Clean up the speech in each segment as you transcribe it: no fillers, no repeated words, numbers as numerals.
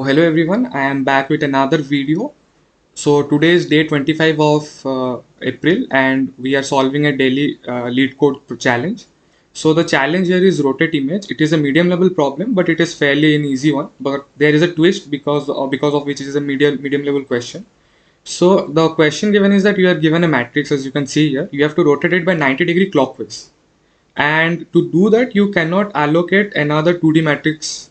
Hello everyone, I am back with another video. So today is day 25 of April and we are solving a daily lead code challenge. So the challenge here is rotate image. It is a medium level problem, but it is fairly an easy one. But there is a twist because of which it is a medium level question. So the question given is that you are given a matrix, as you can see here. You have to rotate it by 90-degree clockwise. And to do that, you cannot allocate another 2D matrix.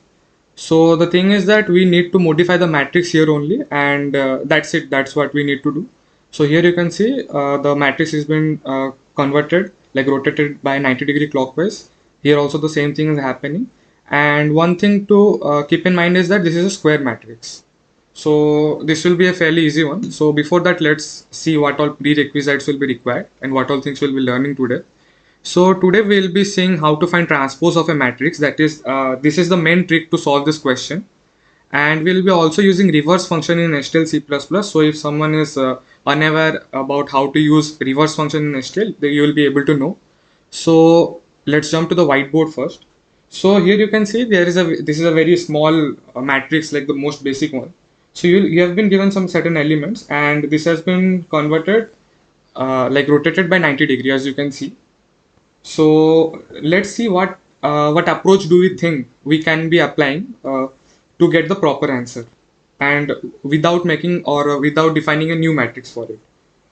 So the thing is that we need to modify the matrix here only, and that's it. That's what we need to do. So here you can see the matrix has been converted, like rotated by 90-degree clockwise. Here also the same thing is happening. And one thing to keep in mind is that this is a square matrix. So this will be a fairly easy one. So before that, let's see what all prerequisites will be required and what all things we'll be learning today. So today we'll be seeing how to find transpose of a matrix. That is, this is the main trick to solve this question. And we'll be also using reverse function in STL C++. So if someone is unaware about how to use reverse function in STL, then you will be able to know. So let's jump to the whiteboard first. So here you can see this is a very small matrix, like the most basic one. So you have been given some certain elements, and this has been converted like rotated by 90 degree, as you can see. So let's see what approach do we think we can be applying to get the proper answer, and without making or without defining a new matrix for it.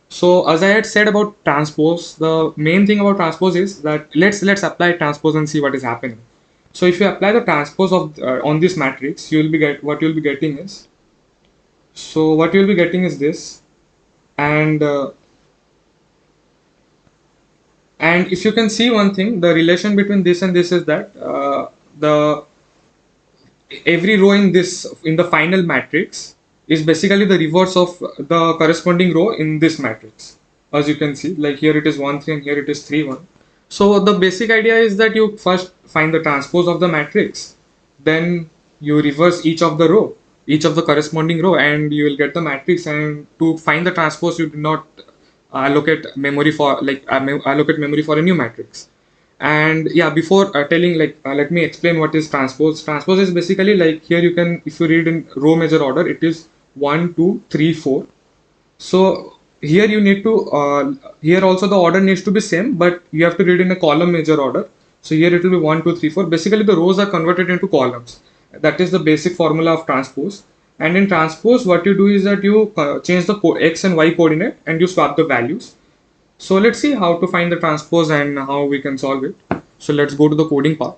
So as I had said about transpose, the main thing about transpose is that let's apply transpose and see what is happening. So if you apply the transpose of on this matrix, you will be what you will be getting is, so what you will be getting is this, and and if you can see one thing, the relation between this and this is that the every row in the final matrix is basically the reverse of the corresponding row in this matrix. As you can see, like here it is 1 3 and here it is 3 1. So the basic idea is that you first find the transpose of the matrix, then you reverse each of the row, each of the corresponding row, and you will get the matrix. And to find the transpose, you do not allocate memory for allocate memory for a new matrix. And yeah, before telling, let me explain what is transpose. Transpose is basically, like, here you can, if you read in row measure order, it is 1 2 3 4. So here you need to here also the order needs to be same, but you have to read in a column measure order. So here it will be 1 2 3 4. Basically the rows are converted into columns. That is the basic formula of transpose. And in transpose, what you do is that you change the x and y coordinate and you swap the values. So let's see how to find the transpose and how we can solve it. So let's go to the coding part.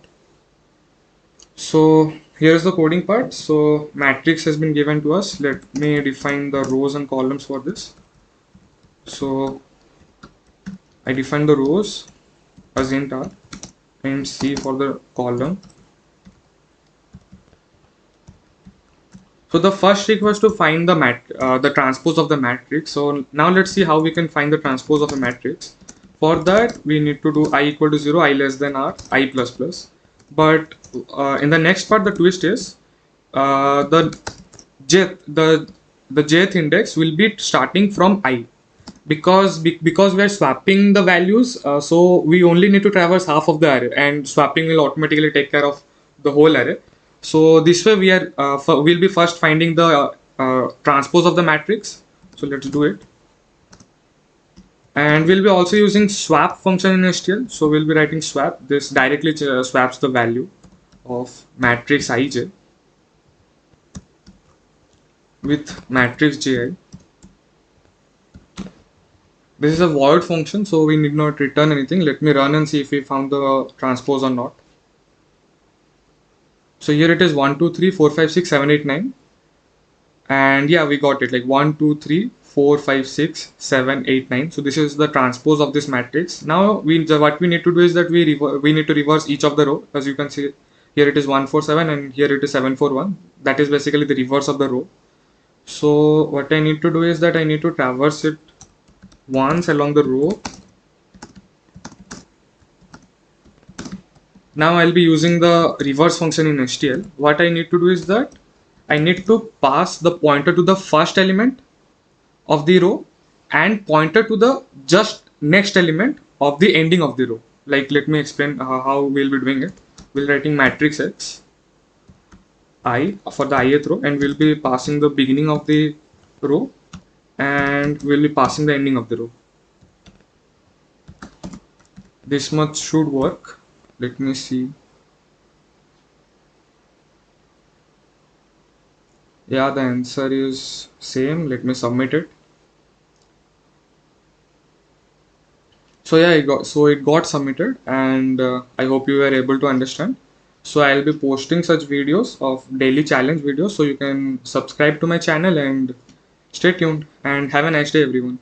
So here's the coding part. So matrix has been given to us. Let me define the rows and columns for this. So I define the rows as int r and c for the column. So the first trick was to find the transpose of the matrix. So now let's see how we can find the transpose of a matrix. For that, we need to do I equal to 0, I less than r, I plus plus. But in the next part, the twist is the jth index will be starting from I, because we are swapping the values. So we only need to traverse half of the array, and swapping will automatically take care of the whole array. So this way we'll be first finding the transpose of the matrix. So let's do it. And we'll be also using swap function in STL. So we'll be writing swap. This directly swaps the value of matrix ij with matrix ji. This is a void function, so we need not return anything. Let me run and see if we found the transpose or not. So here it is 1 2 3 4 5 6 7 8 9, and yeah, we got it, like 1 2 3 4 5 6 7 8 9. So this is the transpose of this matrix. Now what we need to do is that we need to reverse each of the row. As you can see, here it is 1 4 7 and here it is 7 4 1. That is basically the reverse of the row. So what I need to do is that I need to traverse it once along the row. Now I'll be using the reverse function in STL. What I need to do is that I need to pass the pointer to the first element of the row and pointer to the just next element of the ending of the row. Like, let me explain how we'll be doing it. We'll writing matrix x I for the ith row, and we'll be passing the beginning of the row, and we'll be passing the ending of the row. This much should work. Let me see. Yeah, the answer is same. Let me submit it. So yeah, it got submitted, and I hope you were able to understand. So I'll be posting such videos of daily challenge videos, so you can subscribe to my channel and stay tuned and have a nice day, everyone.